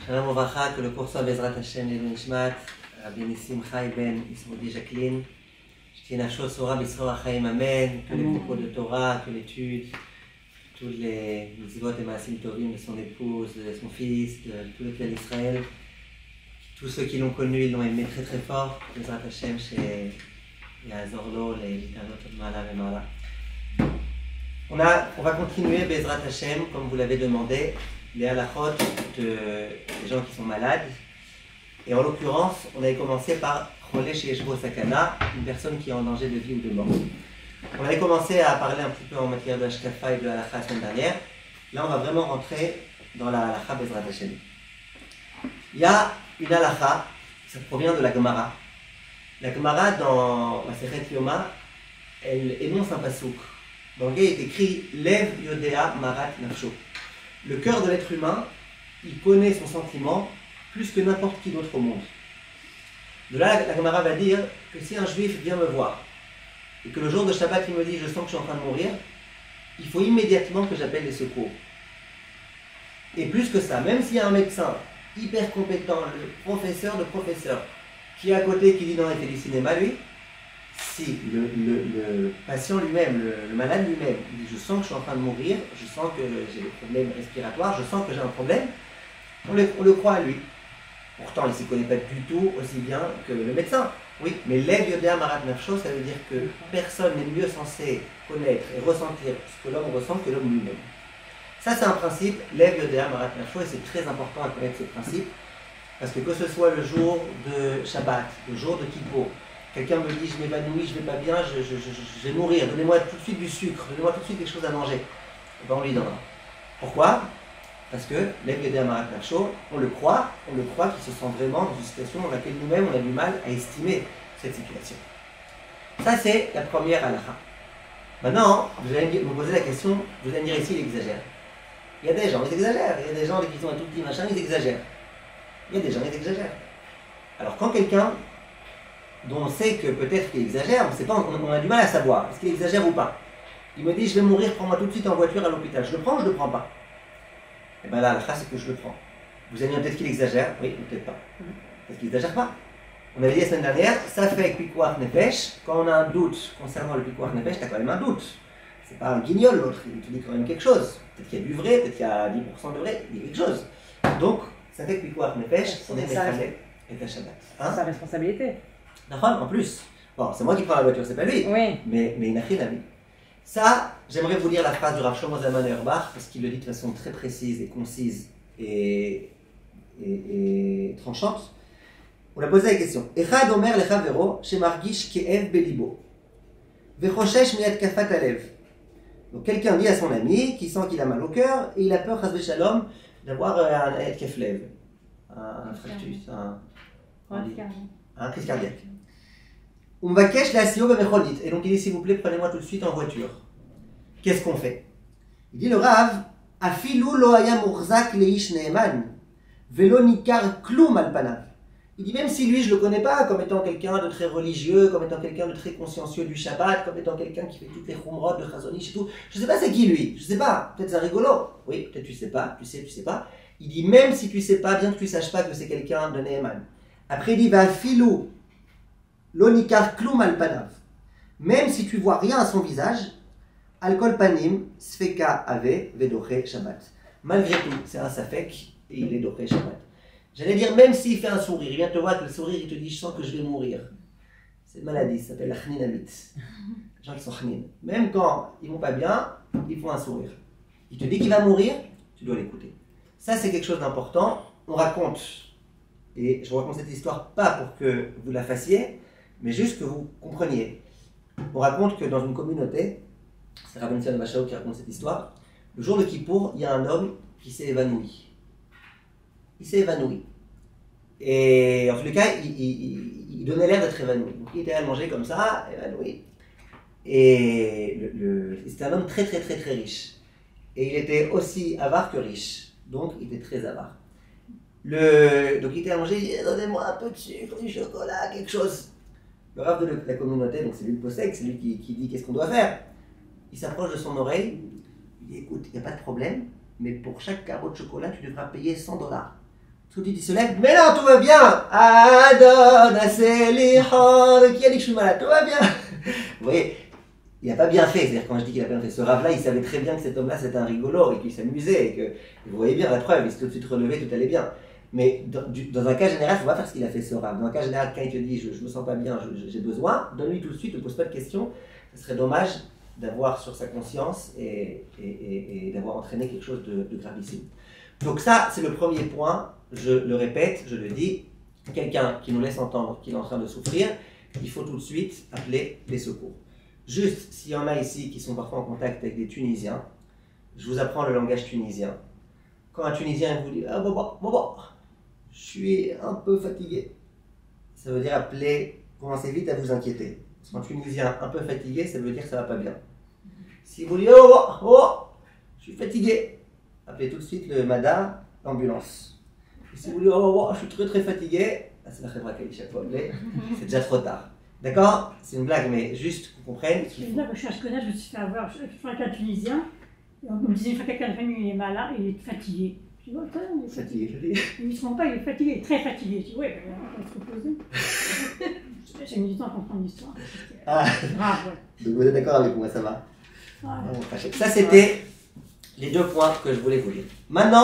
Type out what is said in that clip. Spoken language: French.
Shalom Ovacha, que le cours soit Bezrat Hashem et Nishmat, Rabbi Nissim Chai Ben Ismoudi Jacqueline, Shtina Shosora Bisra Chaim Amen, que les propos de Torah, que l'étude, tous les mitzvot et maasim tovim de son épouse, de son fils, de tout le peuple d'Israël, tous ceux qui l'ont connu, ils l'ont aimé très très fort, Bezrat Hashem chez Yazorlo, les Litanot Mala et Mala. On va continuer Bezrat Hashem, comme vous l'avez demandé, les halachot des gens qui sont malades. Et en l'occurrence, on avait commencé par Cholé chez Yeshbo Sakana, une personne qui est en danger de vie ou de mort. On avait commencé à parler un petit peu en matière de Hashkafa et de halakha la semaine dernière. Là, on va vraiment rentrer dans la halakha Bezrat Hashem. Il y a une halakha, ça provient de la Gemara. La Gemara, dans la Sechet Yoma, elle énonce un pasouk dans lequel il est écrit Lev Yodea Marat Nafsho. Le cœur de l'être humain, il connaît son sentiment plus que n'importe qui d'autre au monde. De là, la Gemara va dire que si un juif vient me voir et que le jour de Shabbat il me dit je sens que je suis en train de mourir, il faut immédiatement que j'appelle les secours. Et plus que ça, même s'il y a un médecin hyper compétent, le professeur de professeurs, qui est à côté qui dit non, il fait du cinéma lui, si le patient lui-même, le malade lui-même, il dit je sens que je suis en train de mourir, je sens que j'ai des problèmes respiratoires, je sens que j'ai un problème, on le croit à lui. Pourtant, il ne s'y connaît pas du tout aussi bien que le médecin. Oui, mais Lev Yodea Marat Nafsho, ça veut dire que personne n'est mieux censé connaître et ressentir ce que l'homme ressent que l'homme lui-même. Ça, c'est un principe, Lev Yodea Marat Nafsho, et c'est très important à connaître ce principe, parce que ce soit le jour de Shabbat, le jour de Kippour, quelqu'un me dit je m'évanouis, je ne vais pas bien, je vais mourir, donnez-moi tout de suite du sucre, donnez-moi tout de suite quelque chose à manger. Et bien on lui donnera. Pourquoi? Parce que Lev Yodea Marat Nafsho, on le croit qu'il se sent vraiment dans une situation dans laquelle nous-mêmes on a du mal à estimer cette situation. Ça c'est la première halakha. Maintenant, vous allez me poser la question, vous allez me dire ici il exagère. Il y a des gens, ils exagèrent, il y a des gens qui sont un tout petit machin, ils exagèrent. Il y a des gens, ils exagèrent. Alors quand quelqu'un dont on sait que peut-être qu'il exagère, on a du mal à savoir, est-ce qu'il exagère ou pas. Il me dit, je vais mourir, prends-moi tout de suite en voiture à l'hôpital. Je le prends ou je ne le prends pas? Et bien là, la phrase c'est que je le prends. Vous allez dire peut-être qu'il exagère, oui, ou peut-être pas. Parce qu'il n'exagère pas. On avait dit la semaine dernière, ça fait Pikuach Nefesh, quand on a un doute concernant le Pikuach Nefesh, tu as quand même un doute. C'est pas un guignol l'autre, il te dit quand même quelque chose. Peut-être qu'il y a du vrai, peut-être qu'il y a 10% de vrai, il y a quelque chose. Donc, ça fait Pikuach Nefesh, on est Mechalek et ta Shabbat. C'est sa responsabilité. En plus, bon, c'est moi qui prends la voiture, c'est pas lui, oui. mais il n'a rien à lui. Ça, j'aimerais vous lire la phrase du Rav Shlomo Zalman Auerbach, parce qu'il le dit de façon très précise et concise et tranchante. On a posé la question. Echad omer lechavero shemargish ke'ev belibo vechoshesh mi'atkafat alev. Donc quelqu'un dit à son ami qui sent qu'il a mal au cœur et il a peur, chas v'shalom, d'avoir un etkef lev, un fractus, un crise cardiaque. On va cacher la sio bemechonit. Et donc il dit s'il vous plaît, prenez-moi tout de suite en voiture. Qu'est-ce qu'on fait? Il dit le Rav, afilu lo haya murzak leish neeman, velo nikar klum al panav. Il dit même si lui je le connais pas comme étant quelqu'un de très religieux, comme étant quelqu'un de très consciencieux du Shabbat, comme étant quelqu'un qui fait toutes les chumrot de Chazonish et tout, je sais pas c'est qui lui, je sais pas, peut-être c'est rigolo. Oui, peut-être tu sais pas, tu sais pas. Il dit même si tu sais pas, bien que tu saches pas que c'est quelqu'un de Neeman. Après il dit va filou l'onikar klum al panav. Même si tu vois rien à son visage, alkol panim sfeka ave vedoche Shabbat. Malgré tout, c'est un safek et il est doché Shabbat. J'allais dire même s'il fait un sourire, il vient te voir avec le sourire, il te dit je sens que je vais mourir. C'est une maladie, ça s'appelle la chninamit. Les gens qui sont chnin. Même quand ils vont pas bien, ils font un sourire. Il te dit qu'il va mourir, tu dois l'écouter. Ça c'est quelque chose d'important. On raconte, et je vous raconte cette histoire pas pour que vous la fassiez, mais juste que vous compreniez. On raconte que dans une communauté, c'est Rabbi Tzon Bachao qui raconte cette histoire, le jour de Kippour, il y a un homme qui s'est évanoui. Il s'est évanoui. Et en tous les cas, il donnait l'air d'être évanoui. Donc il était à manger comme ça, évanoui. Et c'était un homme très très très très riche. Et il était aussi avare que riche. Donc il était très avare. Donc il était à manger, il disait donnez-moi un peu de sucre, du chocolat, quelque chose. Le Rav de la communauté, donc c'est lui le possède, c'est lui qui dit qu'est-ce qu'on doit faire. Il s'approche de son oreille, il dit écoute, il n'y a pas de problème, mais pour chaque carreau de chocolat, tu devras payer $100. Tout le dit se lève, mais non, tout va bien. Adon, Aselihan, qui a dit que je suis malade, tout va bien. Vous voyez, il n'a pas bien fait. C'est-à-dire, quand je dis qu'il a bien fait, ce Rav-là, il savait très bien que cet homme-là, c'était un rigolo et qu'il s'amusait. Et que, vous voyez bien la preuve, il s'est tout de suite relevé, tout allait bien. Mais dans un cas général, il ne faut pas faire ce qu'il a fait ce Rav. Dans un cas général, quand il te dit, je ne me sens pas bien, j'ai besoin, donne-lui tout de suite, ne pose pas de questions. Ce serait dommage d'avoir sur sa conscience et d'avoir entraîné quelque chose de gravissime. Donc ça, c'est le premier point. Je le répète, je le dis, quelqu'un qui nous laisse entendre qu'il est en train de souffrir, il faut tout de suite appeler les secours. Juste, s'il y en a ici qui sont parfois en contact avec des Tunisiens, je vous apprends le langage tunisien. Quand un Tunisien vous dit « Ah, bon, je suis un peu fatigué », ça veut dire appeler, commencez vite à vous inquiéter. Parce qu'un Tunisien un peu fatigué, ça veut dire que ça ne va pas bien. Si vous dites « Oh, je suis fatigué », appelez tout de suite le MADA, l'ambulance. Et si vous dites « Oh, je suis très très fatigué », c'est la Khebra Kadisha qu'il faut appeler, c'est déjà trop tard. D'accord? C'est une blague, mais juste pour qu'on comprenne. Je suis à Ashkenaz, je me suis fait avoir, je suis avec un Tunisien, et on me disait une fois que quelqu'un de famille il est malade, il est fatigué. Je dis, ouais, il est fatigué. Il ne se ment pas, il est fatigué, il est très fatigué. Je dis, ouais, on va se reposer. J'ai mis du temps à comprendre l'histoire. Ah, Grave, ouais. donc vous êtes d'accord avec moi, ça va? Ouais. Ça, c'était les deux points que je voulais vous dire. Maintenant,